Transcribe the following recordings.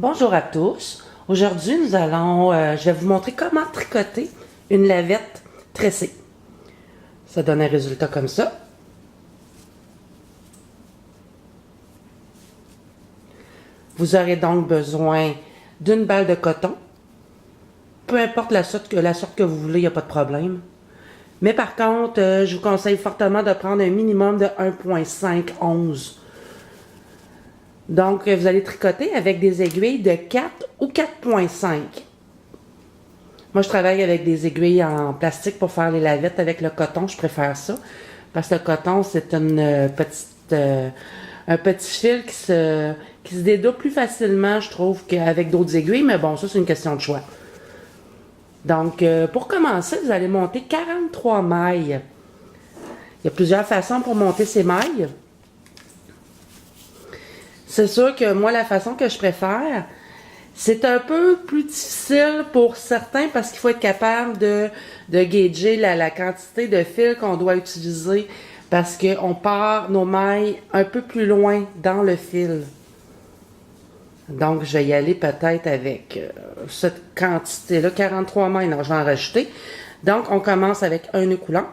Bonjour à tous. Aujourd'hui, je vais vous montrer comment tricoter une lavette tressée. Ça donne un résultat comme ça. Vous aurez donc besoin d'une balle de coton. Peu importe la sorte que vous voulez, il n'y a pas de problème. Mais par contre, je vous conseille fortement de prendre un minimum de 1,5 onces. Donc, vous allez tricoter avec des aiguilles de 4 ou 4,5. Moi, je travaille avec des aiguilles en plastique pour faire les lavettes avec le coton. Je préfère ça. Parce que le coton, c'est un petit fil qui se dédouble plus facilement, je trouve, qu'avec d'autres aiguilles. Mais bon, ça, c'est une question de choix. Donc, pour commencer, vous allez monter 43 mailles. Il y a plusieurs façons pour monter ces mailles. C'est sûr que moi, la façon que je préfère, c'est un peu plus difficile pour certains parce qu'il faut être capable de gauger la quantité de fil qu'on doit utiliser parce qu'on part nos mailles un peu plus loin dans le fil. Donc, je vais y aller peut-être avec cette quantité-là, 43 mailles. Non, je vais en rajouter. Donc, on commence avec un nœud coulant.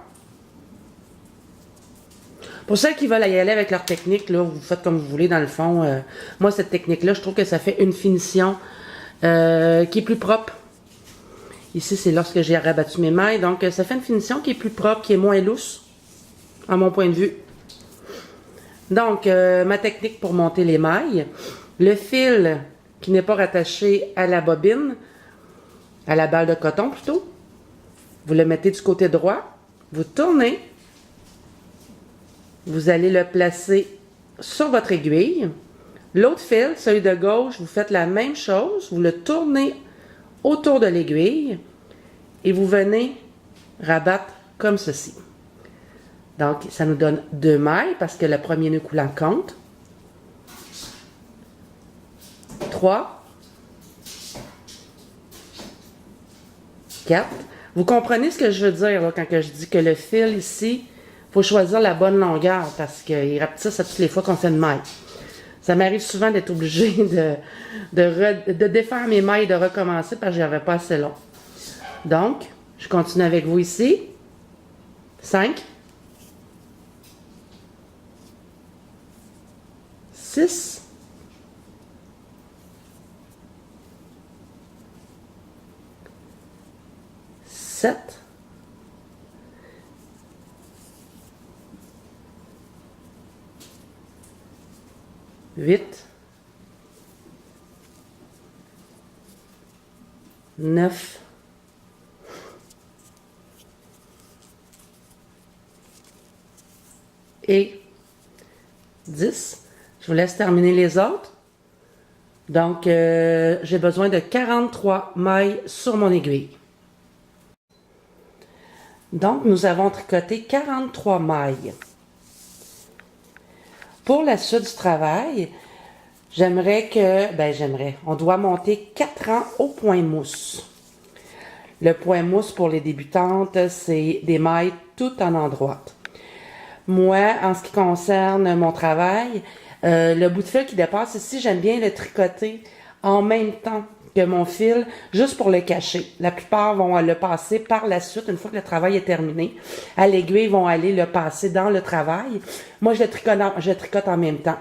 Pour ceux qui veulent y aller avec leur technique, là, vous faites comme vous voulez dans le fond. Moi, cette technique-là, je trouve que ça fait une finition qui est plus propre. Ici, c'est lorsque j'ai rabattu mes mailles. Donc, ça fait une finition qui est plus propre, qui est moins lousse, à mon point de vue. Donc, ma technique pour monter les mailles. Le fil qui n'est pas rattaché à la bobine, à la balle de coton plutôt, vous le mettez du côté droit, vous tournez. Vous allez le placer sur votre aiguille. L'autre fil, celui de gauche, vous faites la même chose. Vous le tournez autour de l'aiguille et vous venez rabattre comme ceci. Donc, ça nous donne 2 mailles parce que le premier nœud coulant compte. 3. 4. Vous comprenez ce que je veux dire là, quand je dis que le fil ici, il faut choisir la bonne longueur parce qu'il rapetisse à toutes les fois qu'on fait une maille. Ça m'arrive souvent d'être obligé de défaire mes mailles et de recommencer parce que j'avais pas assez long. Donc, je continue avec vous ici. 5. 6. 7. 8, 9, 10. Je vous laisse terminer les autres. Donc, j'ai besoin de 43 mailles sur mon aiguille. Donc, nous avons tricoté 43 mailles. Pour la suite du travail, on doit monter 4 rangs au point mousse. Le point mousse pour les débutantes, c'est des mailles tout en endroit. Moi, en ce qui concerne mon travail, le bout de fil qui dépasse ici, j'aime bien le tricoter en même temps que mon fil, juste pour le cacher. La plupart vont le passer par la suite, une fois que le travail est terminé. À l'aiguille, vont aller le passer dans le travail. Moi, je tricote en même temps.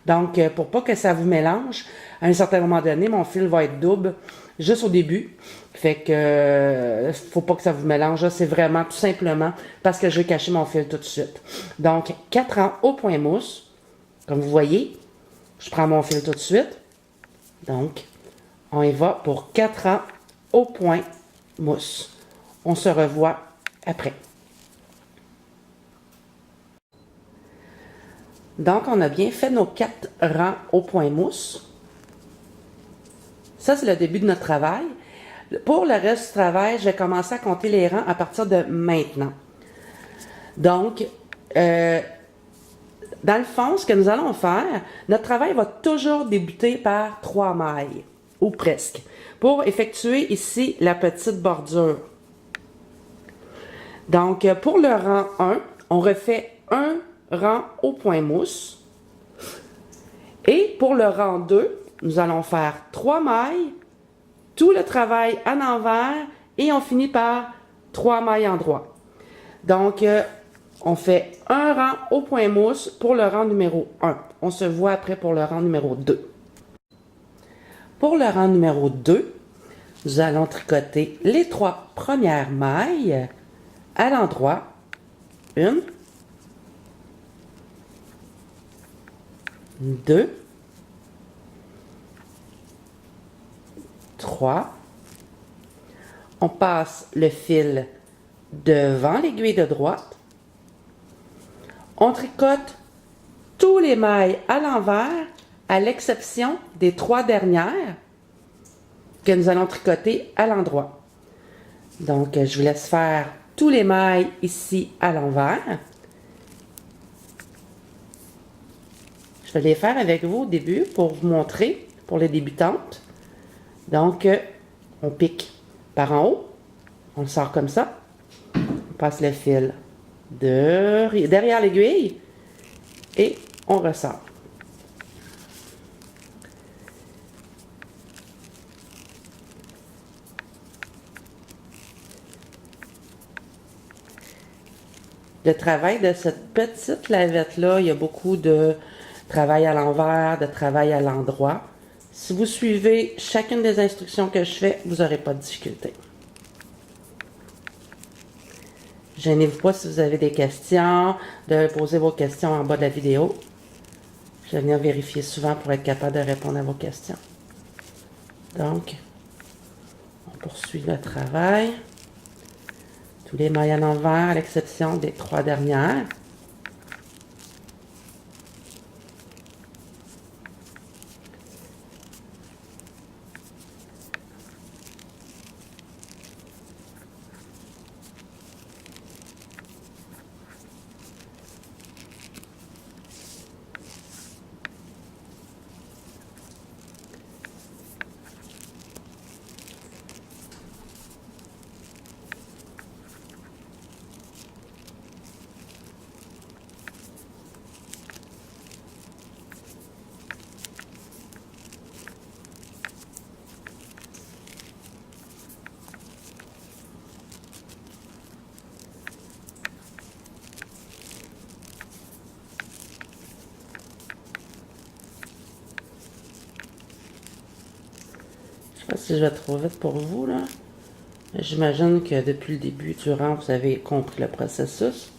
Donc, pour pas que ça vous mélange, à un certain moment donné, mon fil va être double, juste au début. Fait que, faut pas que ça vous mélange. C'est vraiment tout simplement parce que je vais cacher mon fil tout de suite. Donc, 4 rangs au point mousse. Comme vous voyez, je prends mon fil tout de suite. Donc, on y va pour 4 rangs au point mousse. On se revoit après. Donc, on a bien fait nos 4 rangs au point mousse. Ça, c'est le début de notre travail. Pour le reste du travail, je vais commencer à compter les rangs à partir de maintenant. Donc, dans le fond, ce que nous allons faire, notre travail va toujours débuter par 3 mailles, ou presque, pour effectuer ici la petite bordure. Donc, pour le rang 1, on refait un rang au point mousse. Et pour le rang 2, nous allons faire 3 mailles, tout le travail à l'envers et on finit par 3 mailles en droit. Donc, on fait un rang au point mousse pour le rang numéro 1. On se voit après pour le rang numéro 2. Pour le rang numéro 2, nous allons tricoter les 3 premières mailles à l'endroit. 1, 2, 3. On passe le fil devant l'aiguille de droite. On tricote tous les mailles à l'envers, à l'exception des 3 dernières que nous allons tricoter à l'endroit. Donc, je vous laisse faire tous les mailles ici à l'envers. Je vais les faire avec vous au début pour vous montrer, pour les débutantes. Donc, on pique par en haut, on le sort comme ça, on passe le fil derrière l'aiguille et on ressort. Le travail de cette petite lavette-là, il y a beaucoup de travail à l'envers, de travail à l'endroit. Si vous suivez chacune des instructions que je fais, vous n'aurez pas de difficulté. Gênez-vous pas si vous avez des questions, de poser vos questions en bas de la vidéo. Je vais venir vérifier souvent pour être capable de répondre à vos questions. Donc, on poursuit le travail. Tous les mailles à l'envers, à l'exception des 3 dernières. Je ne sais pas si je vais trop vite pour vous, là. J'imagine que depuis le début du rang, vous avez compris le processus.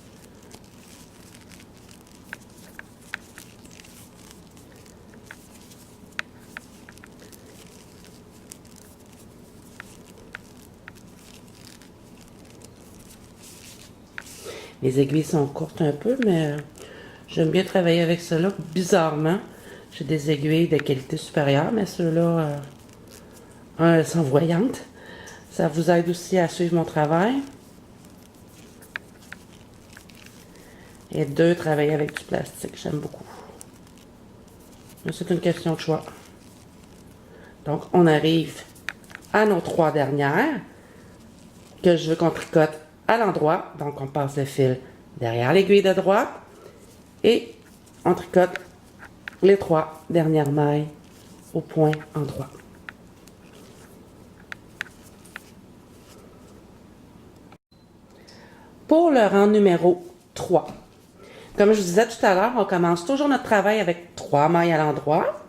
Les aiguilles sont courtes un peu, mais j'aime bien travailler avec cela. Bizarrement, j'ai des aiguilles de qualité supérieure, mais ceux-là, elles sont voyantes. Ça vous aide aussi à suivre mon travail. Et 2, travailler avec du plastique, j'aime beaucoup. Mais c'est une question de choix. Donc, on arrive à nos 3 dernières que je veux qu'on tricote à l'endroit. Donc, on passe le fil derrière l'aiguille de droite et on tricote les 3 dernières mailles au point endroit. Pour le rang numéro 3, comme je vous disais tout à l'heure, on commence toujours notre travail avec 3 mailles à l'endroit,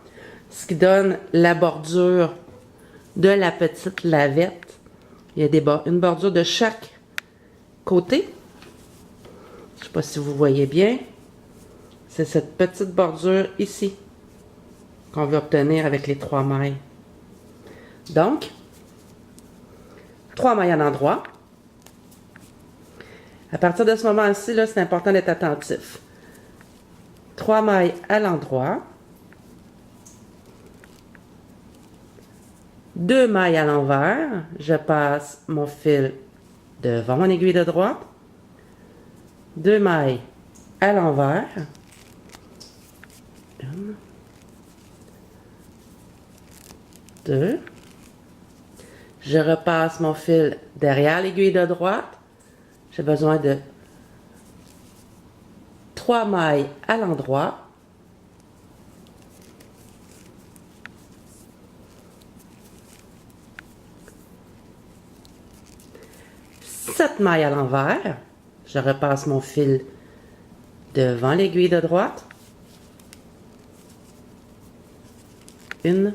ce qui donne la bordure de la petite lavette. Il y a une bordure de chaque côté. Je ne sais pas si vous voyez bien. C'est cette petite bordure ici qu'on veut obtenir avec les 3 mailles. Donc, 3 mailles à l'endroit. À partir de ce moment-ci, là, c'est important d'être attentif. 3 mailles à l'endroit. 2 mailles à l'envers. Je passe mon fil devant mon aiguille de droite. 2 mailles à l'envers. 1, 2. Je repasse mon fil derrière l'aiguille de droite. J'ai besoin de 3 mailles à l'endroit. 7 mailles à l'envers. Je repasse mon fil devant l'aiguille de droite. 1,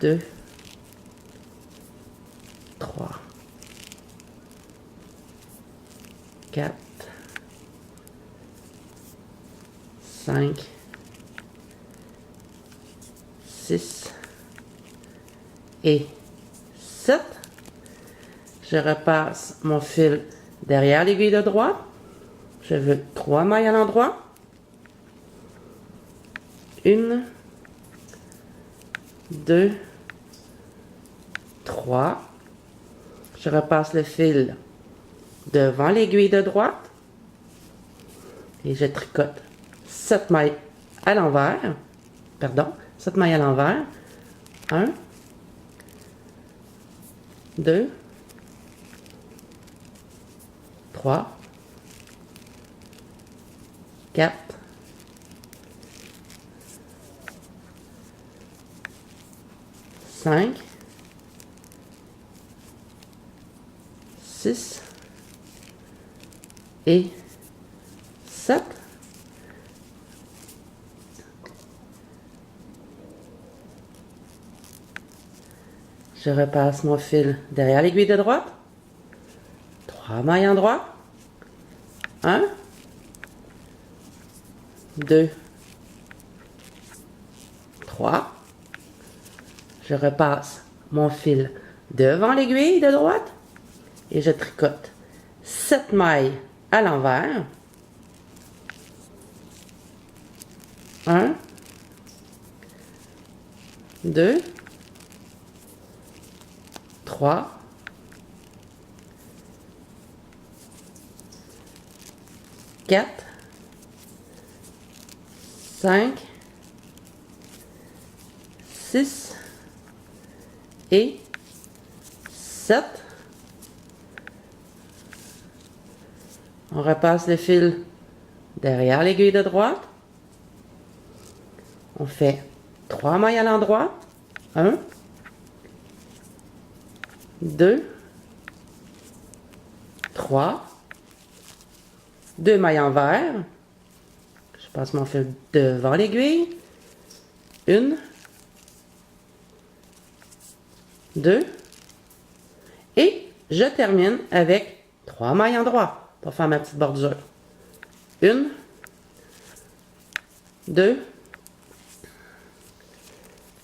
2, 3, 4, 5, 6 et 7. Je repasse mon fil derrière l'aiguille de droite. Je veux 3 mailles à l'endroit. 1, 2, 3. Je repasse le fil devant l'aiguille de droite. Et je tricote 7 mailles à l'envers. Pardon, 7 mailles à l'envers. 1, 2, 3, 4, 5, 6 et 7. Je repasse mon fil derrière l'aiguille de droite. 3 mailles en droit. 1, 2, 3. Je repasse mon fil devant l'aiguille de droite et je tricote 7 mailles à l'envers. 1, 2, 3, 4, 5, 6 et 7. On repasse le fil derrière l'aiguille de droite. On fait 3 mailles à l'endroit. 1, 2, 3, 2 mailles envers. Je passe mon fil devant l'aiguille. 1, 2 et je termine avec 3 mailles en droit pour faire ma petite bordure. 1, 2,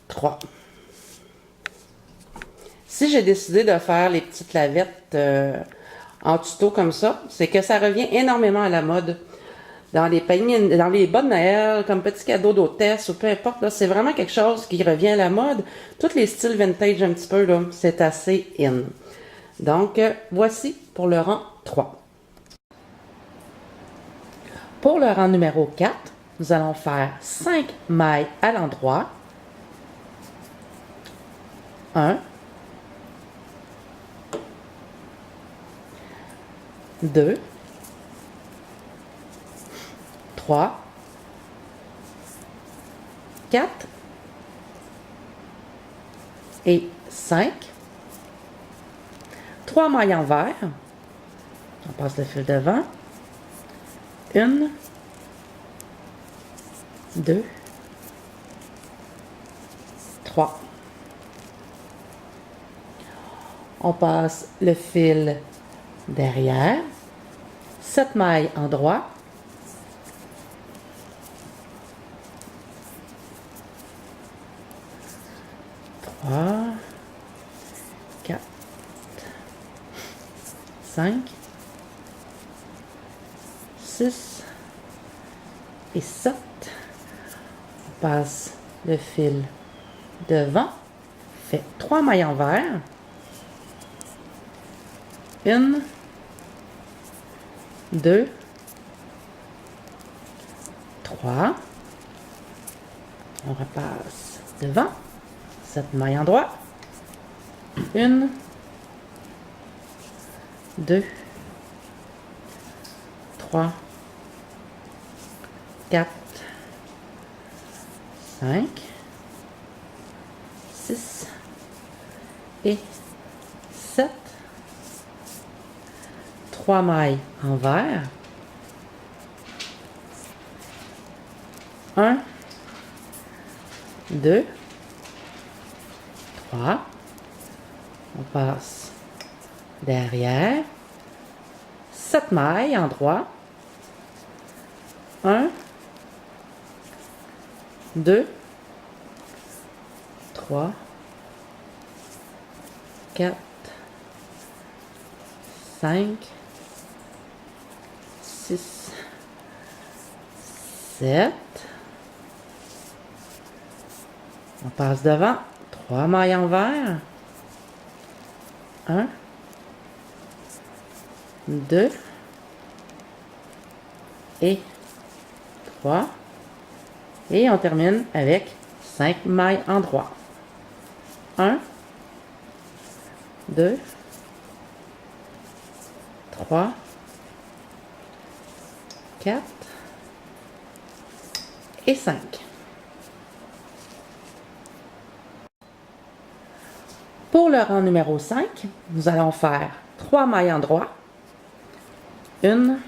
3. Si j'ai décidé de faire les petites lavettes en tuto comme ça, c'est que ça revient énormément à la mode. Dans les paniers, dans les bas de Noël, comme petit cadeau d'hôtesse ou peu importe, là, c'est vraiment quelque chose qui revient à la mode. Tous les styles vintage un petit peu, là, c'est assez in. Donc, voici pour le rang 3. Pour le rang numéro 4, nous allons faire 5 mailles à l'endroit. 1, 2, 3, 4 et 5. 3 mailles envers. On passe le fil devant. 1, 2, 3. On passe le fil derrière. 7 mailles en droit. 3, 4, 5, 6 et 7. On passe le fil devant, fait 3 mailles envers. 1, 2, 3. On repasse devant. 7 mailles en droit. 1, 2, 3, 4, 5, 6 et 7. 3 mailles envers. 1, 2, 3. On passe derrière. 7 mailles en droit. 1, 2, 3, 4, 5, 6, 7. On passe devant. 3 mailles envers. 1, 2 et 3. Et on termine avec 5 mailles en droit. 1, 2, 3, 4 et 5. Pour le rang numéro 5, nous allons faire 3 mailles en droit. 1,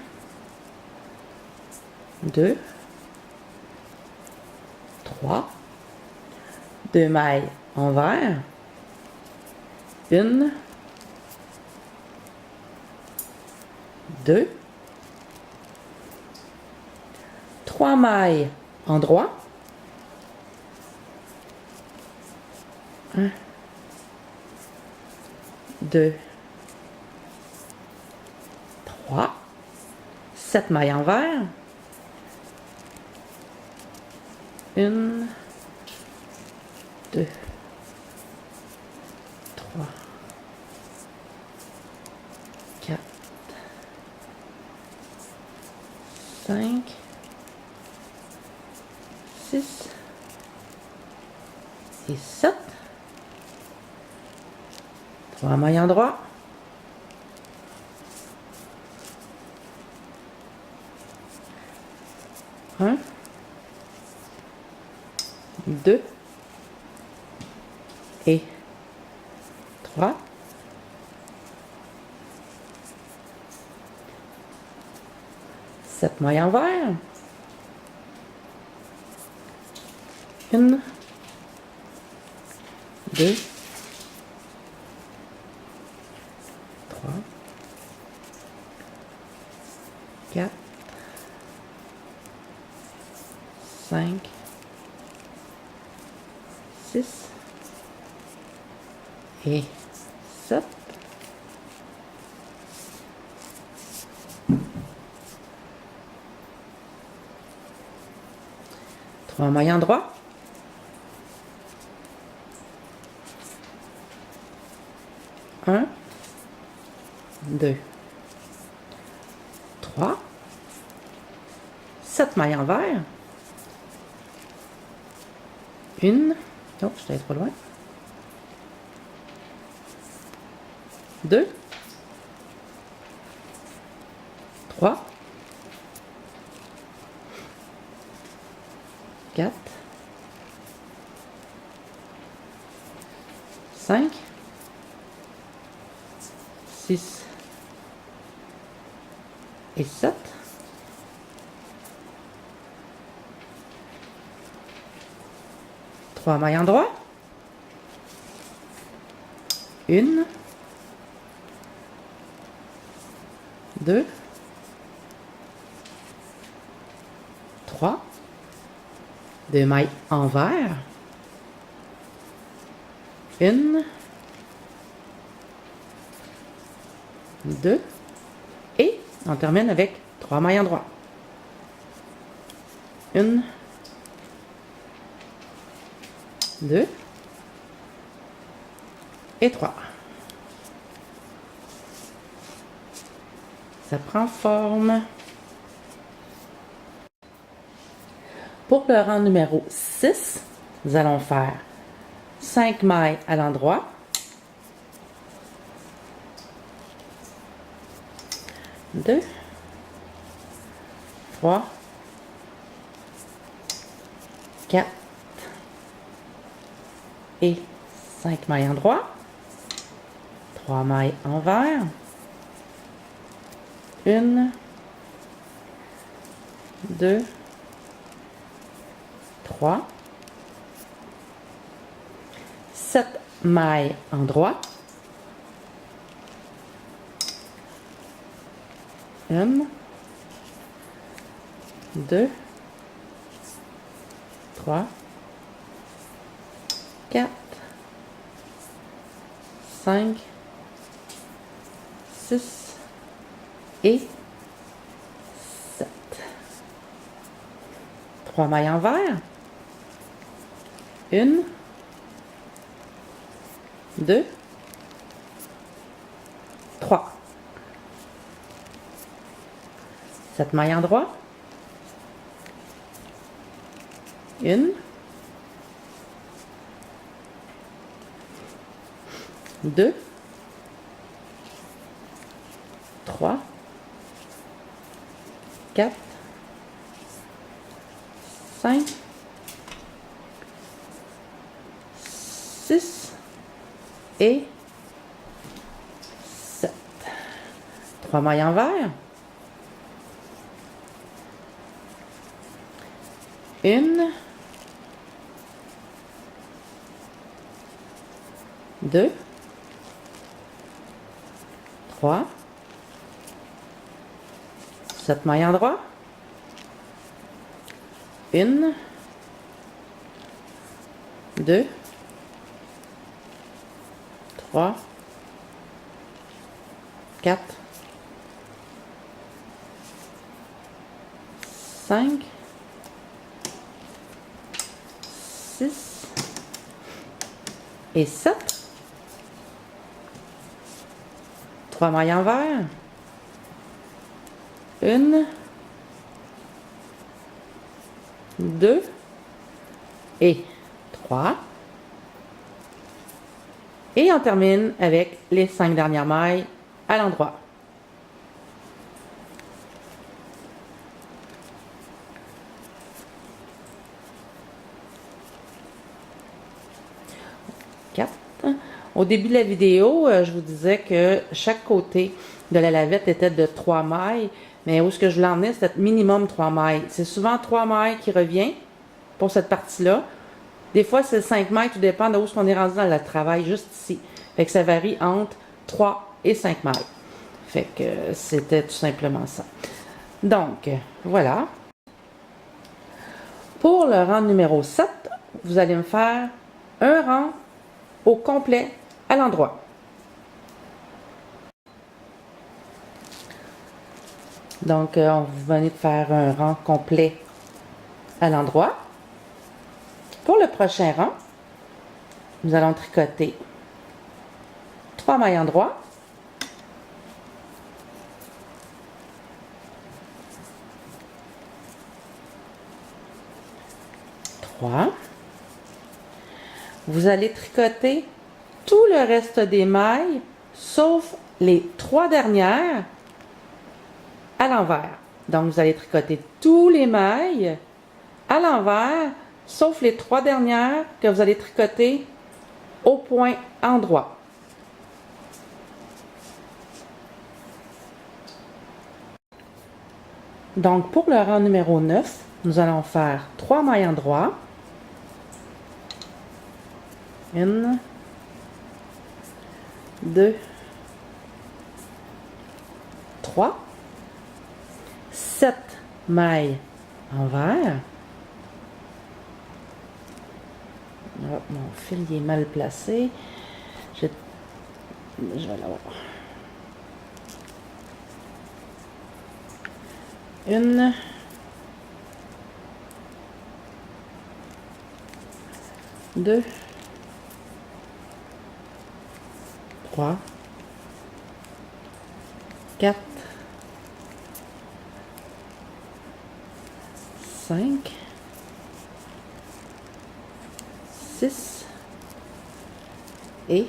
2, 3. 2 mailles envers. 1, 2, 3 mailles en droit. 1, 2, 3. 7 mailles envers. 1, 2, 3, 4, 5, 6 et 7. 3 mailles en droit. 1, 2 et 3. 7 mailles envers. 1, 2, 3, 4, 5, 6 et 7. 3 mailles en droit. 1, 2, 3. 7 mailles envers. 1. Oh, je suis allée trop loin. 2, 3, 4, 5, 6 et 7. 3 mailles en droit. 1, 2, 3. 2 mailles envers. 1, 2 et on termine avec 3 mailles en droit. 1, 2 et 3. Ça prend forme. Pour le rang numéro 6, nous allons faire 5 mailles à l'endroit. 2, 3, 4 et 5 mailles en droit. 3 mailles envers. 1, 2, 3, 7 mailles en droit, 1, 2, 3, 4, 5, 6 et 7. 3 mailles envers. 1, 2, 3. 7 mailles en droit. 1, 2, 3, 4, 5, 6 et 7. 3 mailles envers. 1, 2, 3, 7 mailles en droit. 1, 2, 3, 4, 5, 6 et 7. 3 mailles envers. 1, 2 et 3. Et on termine avec les 5 dernières mailles à l'endroit. Au début de la vidéo, je vous disais que chaque côté de la lavette était de 3 mailles, mais où ce que je voulais emmener, c'était minimum 3 mailles. C'est souvent 3 mailles qui revient pour cette partie-là. Des fois, c'est 5 mailles, tout dépend de où on est rendu dans le travail, juste ici. Fait que ça varie entre 3 et 5 mailles. Fait que c'était tout simplement ça. Donc, voilà. Pour le rang numéro 7, vous allez me faire un rang au complet à l'endroit. Donc, vous venez de faire un rang complet à l'endroit. Pour le prochain rang, nous allons tricoter 3 mailles en droit, 3. Vous allez tricoter tout le reste des mailles, sauf les 3 dernières, à l'envers. Donc, vous allez tricoter tous les mailles à l'envers, sauf les 3 dernières que vous allez tricoter au point endroit. Donc, pour le rang numéro 9, nous allons faire 3 mailles en droit. 1, 2, 3, 7 mailles envers. Oh, mon fil il est mal placé. Je vais l'avoir. 1, 2, 3, 4, 5, 6 et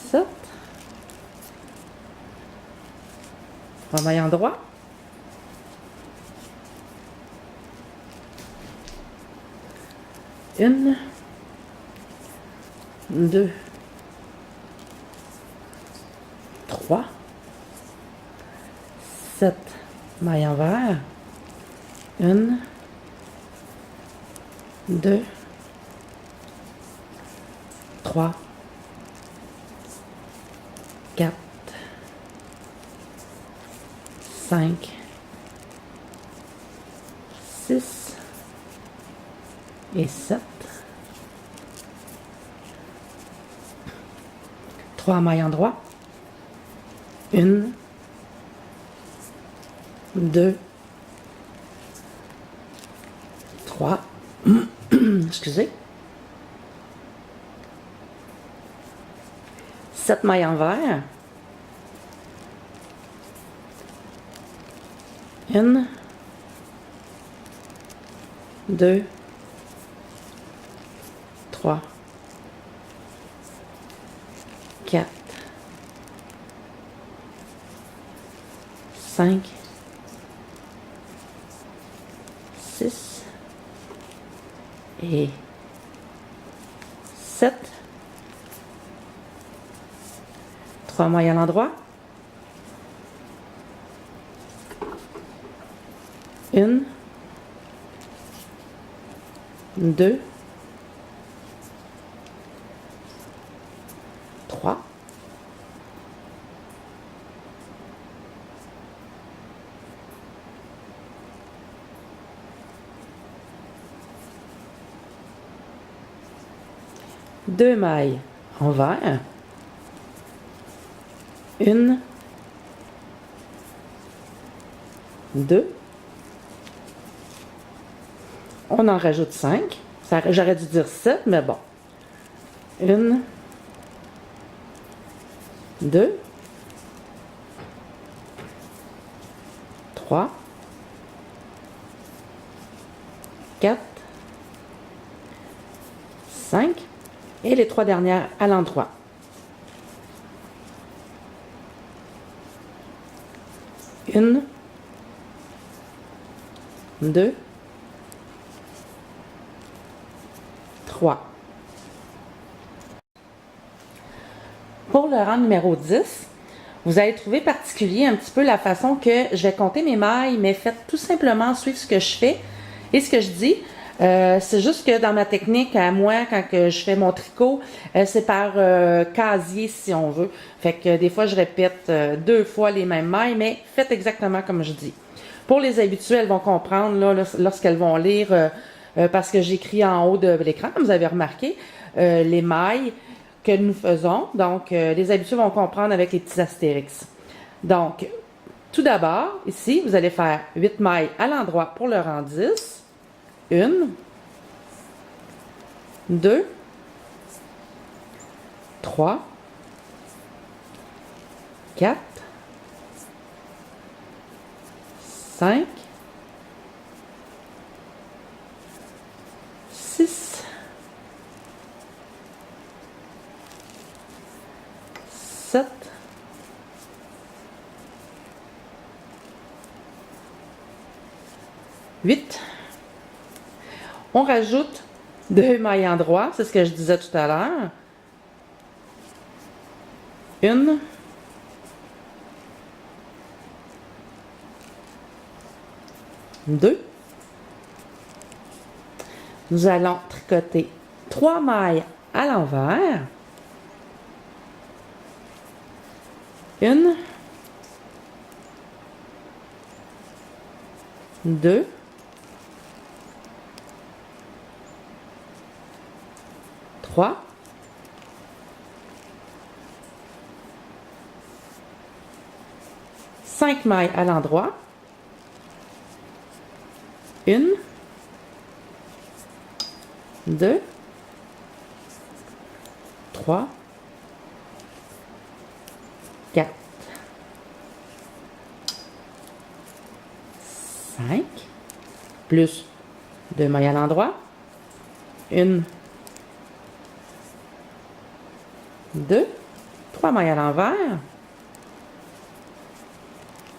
7. 3 mailles en droit. 1, 2, 3, 7 mailles envers, 1, 2, 3, 4, 5, 6 et 7. 3 mailles endroit. 1, 2, 3. Excusez. 7 mailles envers. 1, 2, 3, 4, 5, 6 et 7. 3 mailles à l'endroit. 1, 2, 3. 2 mailles envers. 1, 2. On en rajoute 5. J'aurais dû dire 7, mais bon. 1, 2, 3, 4, 5. Et les 3 dernières à l'endroit. 1, 2, 3. Pour le rang numéro 10, vous allez trouver particulier un petit peu la façon que je vais compter mes mailles, mais faites tout simplement suivre ce que je fais et ce que je dis. C'est juste que dans ma technique, à moi, quand que je fais mon tricot, c'est par casier, si on veut. Fait que des fois, je répète 2 fois les mêmes mailles, mais faites exactement comme je dis. Pour les habitués, elles vont comprendre là, lorsqu'elles vont lire, parce que j'écris en haut de l'écran, comme vous avez remarqué, les mailles que nous faisons. Donc, les habitués vont comprendre avec les petits astérix. Donc, tout d'abord, ici, vous allez faire 8 mailles à l'endroit pour le rang 10. 1, 2, 3, 4, 5, 6, 7, 8. On rajoute 2 mailles endroit, c'est ce que je disais tout à l'heure. 1, 2. Nous allons tricoter 3 mailles à l'envers. 1, 2, 3, 5 mailles à l'endroit. 1, 2, 3, 4, 5, plus 2 mailles à l'endroit. 1, 2, 3 mailles à l'envers.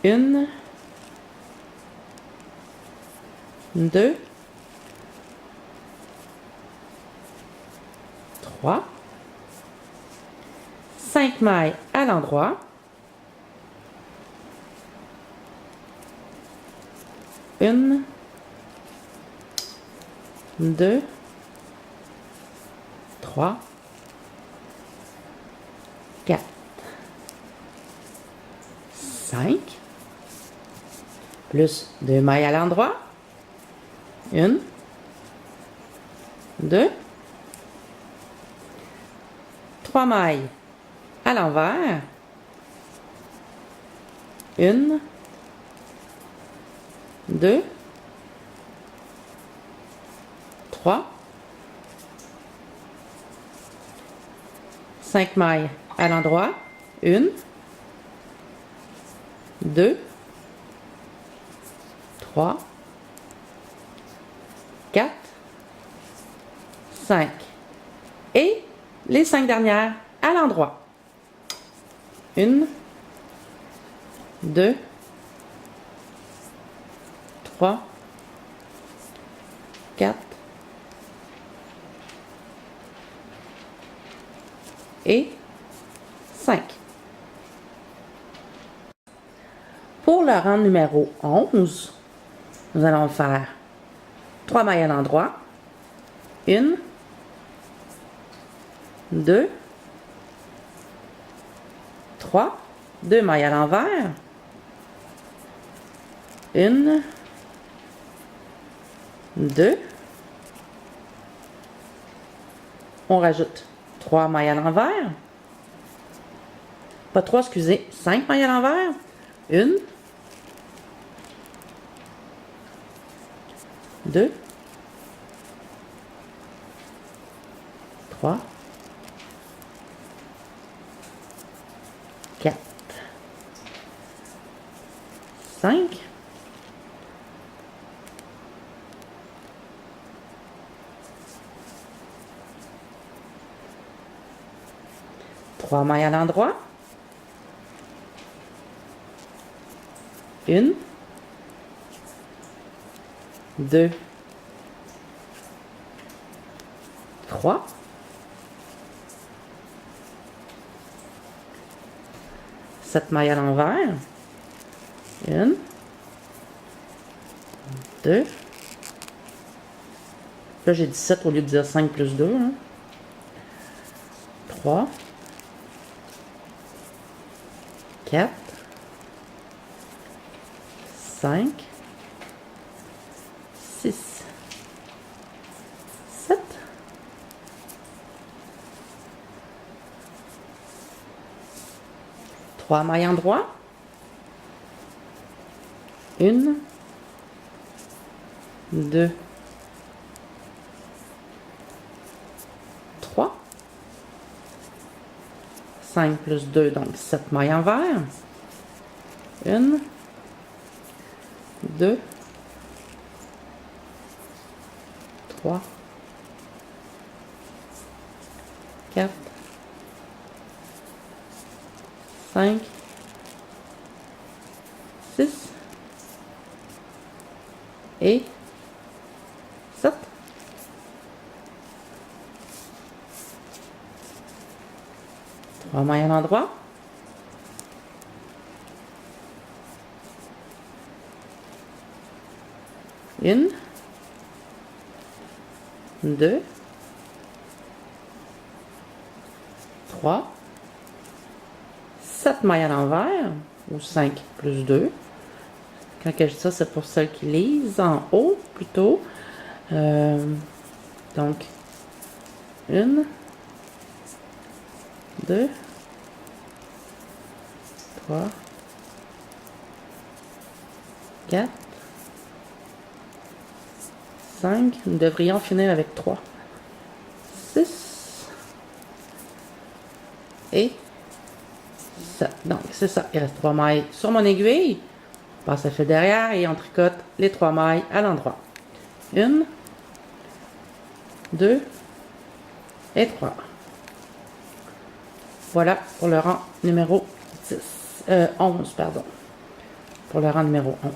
1, 2, 3, 5 mailles à l'endroit. 1, 2, 3, 4, 5, plus 2 mailles à l'endroit, 1, 2, 3 mailles à l'envers, 1, 2, 3, 5 mailles à l'endroit, 1, 2, 3, 4, 5. Et les 5 dernières à l'endroit. 1, 2, 3, 4 et 5. Pour le rang numéro 11, nous allons faire 3 mailles à l'endroit, 1, 2, 3, 2 mailles à l'envers, 1, 2, on rajoute 3 mailles à l'envers, pas 3, excusez, 5 mailles à l'envers, 1, 2, 3, 4, 5, 3 mailles à l'endroit, 1, 2, 3, 7 mailles à l'envers, 1, 2, là j'ai dit 7 au lieu de dire 5 plus 2, 3, 4, 5, 6, 7, 3 mailles endroit, 1, 2, 3, 5 plus 2, donc 7 mailles envers, 1, 2, 3, 4, 5, 6 et 7. Trois mailles à l'endroit. 1, 2, 3, 7 mailles à l'envers, ou 5 plus 2. Quand je dis ça, c'est pour celles qui lisent en haut plutôt. Donc, 1, 2, 3, 4, 5. Nous devrions finir avec 3, 6 et 7. Donc, c'est ça. Il reste 3 mailles sur mon aiguille. On passe le fil derrière et on tricote les 3 mailles à l'endroit. 1, 2 et 3. Voilà pour le rang numéro 11, pardon. Pour le rang numéro 11.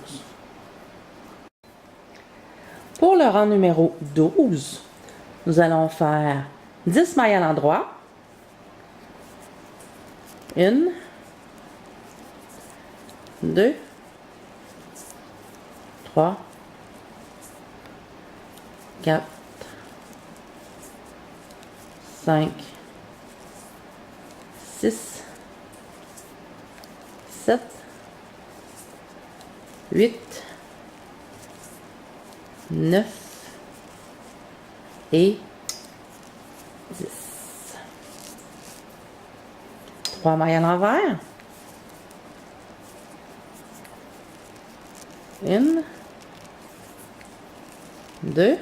Pour le rang numéro 12, nous allons faire 10 mailles à l'endroit. 1, 2, 3, 4, 5, 6, 7, 8, 9 et 10. 3 mailles à l'envers. Une, deux,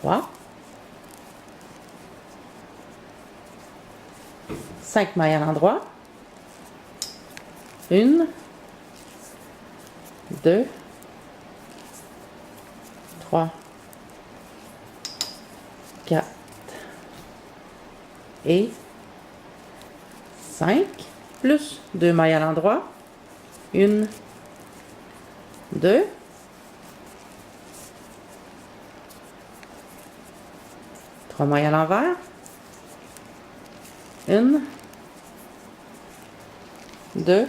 trois, 5 mailles à l'endroit. Une, deux, trois, quatre et 5, plus 2 mailles à l'endroit. Une, deux, trois mailles à l'envers. Une, deux,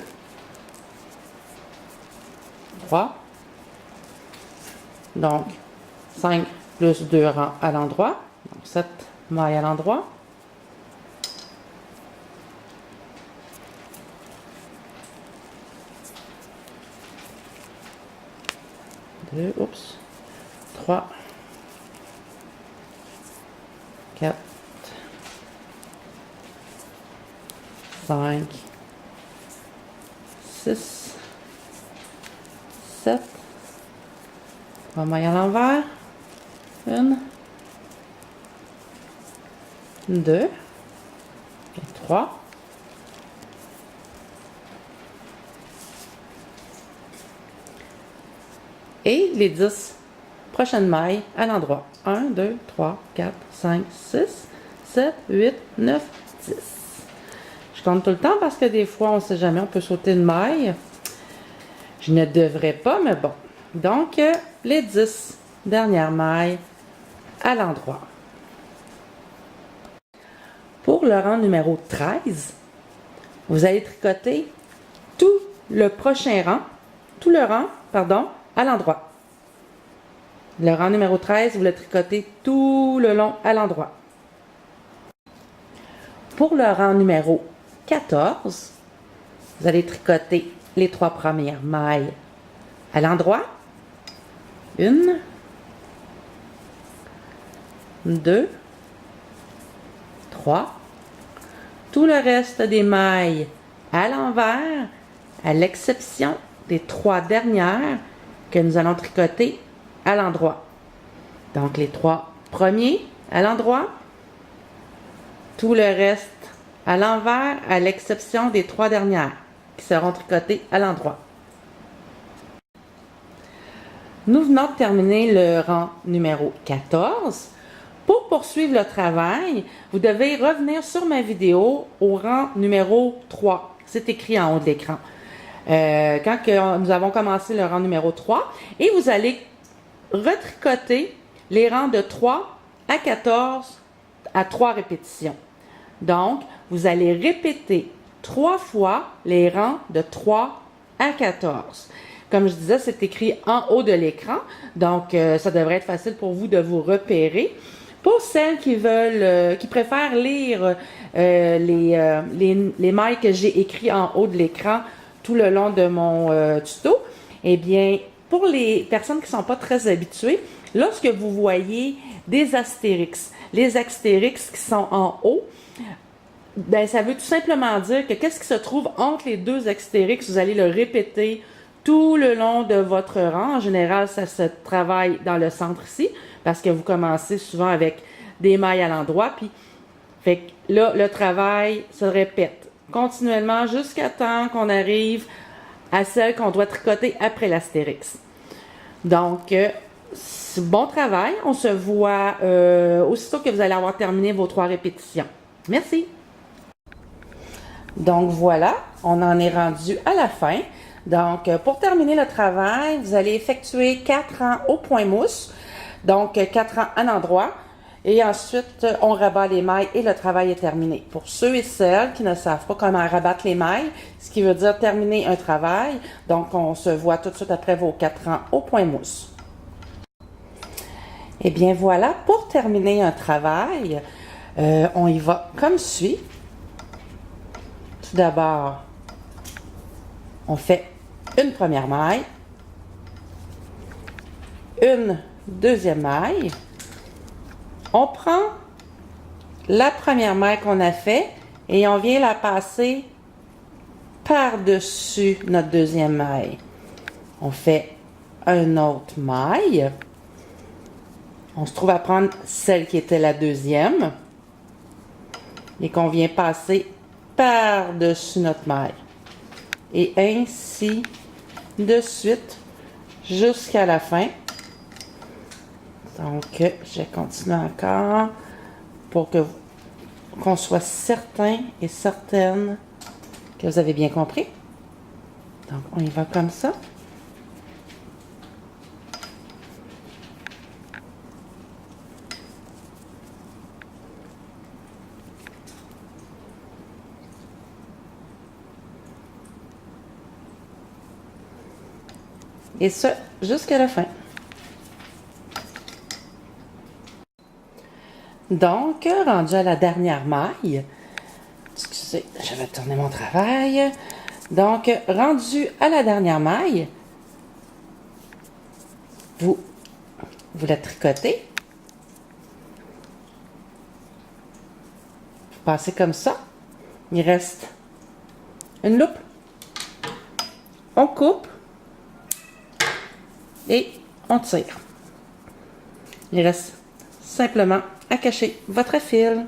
trois. Donc, 5 plus 2 rangs à l'endroit. Donc, 7 mailles à l'endroit. Deux, oups. 3, 4, 5, 6, 7, 3 mailles à l'envers. Une, deux, et 3. Et les 10 prochaines mailles à l'endroit. 1, 2, 3, 4, 5, 6, 7, 8, 9, 10. Je compte tout le temps parce que des fois, on ne sait jamais, on peut sauter une maille. Je ne devrais pas, mais bon. Donc, les 10 dernières mailles à l'endroit. Pour le rang numéro 13, vous allez tricoter tout le rang, à l'endroit. Le rang numéro 13, vous le tricotez tout le long à l'endroit. Pour le rang numéro 14, vous allez tricoter les 3 premières mailles à l'endroit. Une, deux, trois. Tout le reste des mailles à l'envers, à l'exception des 3 dernières que nous allons tricoter à l'endroit. Donc, les 3 premiers à l'endroit, tout le reste à l'envers, à l'exception des 3 dernières qui seront tricotées à l'endroit. Nous venons de terminer le rang numéro 14. Pour poursuivre le travail, vous devez revenir sur ma vidéo au rang numéro 3. C'est écrit en haut de l'écran. Nous avons commencé le rang numéro 3 et vous allez retricoter les rangs de 3 à 14 à 3 répétitions. Donc, vous allez répéter 3 fois les rangs de 3 à 14. Comme je disais, c'est écrit en haut de l'écran, donc ça devrait être facile pour vous de vous repérer. Pour celles qui préfèrent lire les mailles que j'ai écrites en haut de l'écran tout le long de mon tuto, eh bien, pour les personnes qui ne sont pas très habituées, lorsque vous voyez des astérix, les astérix qui sont en haut, ben, ça veut tout simplement dire que qu'est-ce qui se trouve entre les 2 astérix, vous allez le répéter tout le long de votre rang. En général, ça se travaille dans le centre ici, parce que vous commencez souvent avec des mailles à l'endroit, puis fait que là, le travail se répète continuellement jusqu'à temps qu'on arrive à celle qu'on doit tricoter après l'astérix. Donc, bon travail. On se voit aussitôt que vous allez avoir terminé vos 3 répétitions. Merci. Donc, voilà, on en est rendu à la fin. Donc, pour terminer le travail, vous allez effectuer 4 rangs au point mousse. Donc, 4 rangs à l'endroit. Et ensuite, on rabat les mailles et le travail est terminé. Pour ceux et celles qui ne savent pas comment rabattre les mailles, ce qui veut dire terminer un travail, donc on se voit tout de suite après vos 4 rangs au point mousse. Et bien voilà, pour terminer un travail, on y va comme suit. Tout d'abord, on fait une première maille, une deuxième maille. On prend la première maille qu'on a fait et on vient la passer par-dessus notre deuxième maille. On fait une autre maille. On se trouve à prendre celle qui était la deuxième et qu'on vient passer par-dessus notre maille. Et ainsi de suite jusqu'à la fin. Donc, je continue encore pour qu'on soit certain et certaine que vous avez bien compris. Donc, on y va comme ça. Et ça, jusqu'à la fin. Donc, rendu à la dernière maille, excusez, je vais tourner mon travail. Donc, rendu à la dernière maille, vous la tricotez. Vous passez comme ça. Il reste une loupe. On coupe. Et on tire. Il reste simplement à cacher votre fil.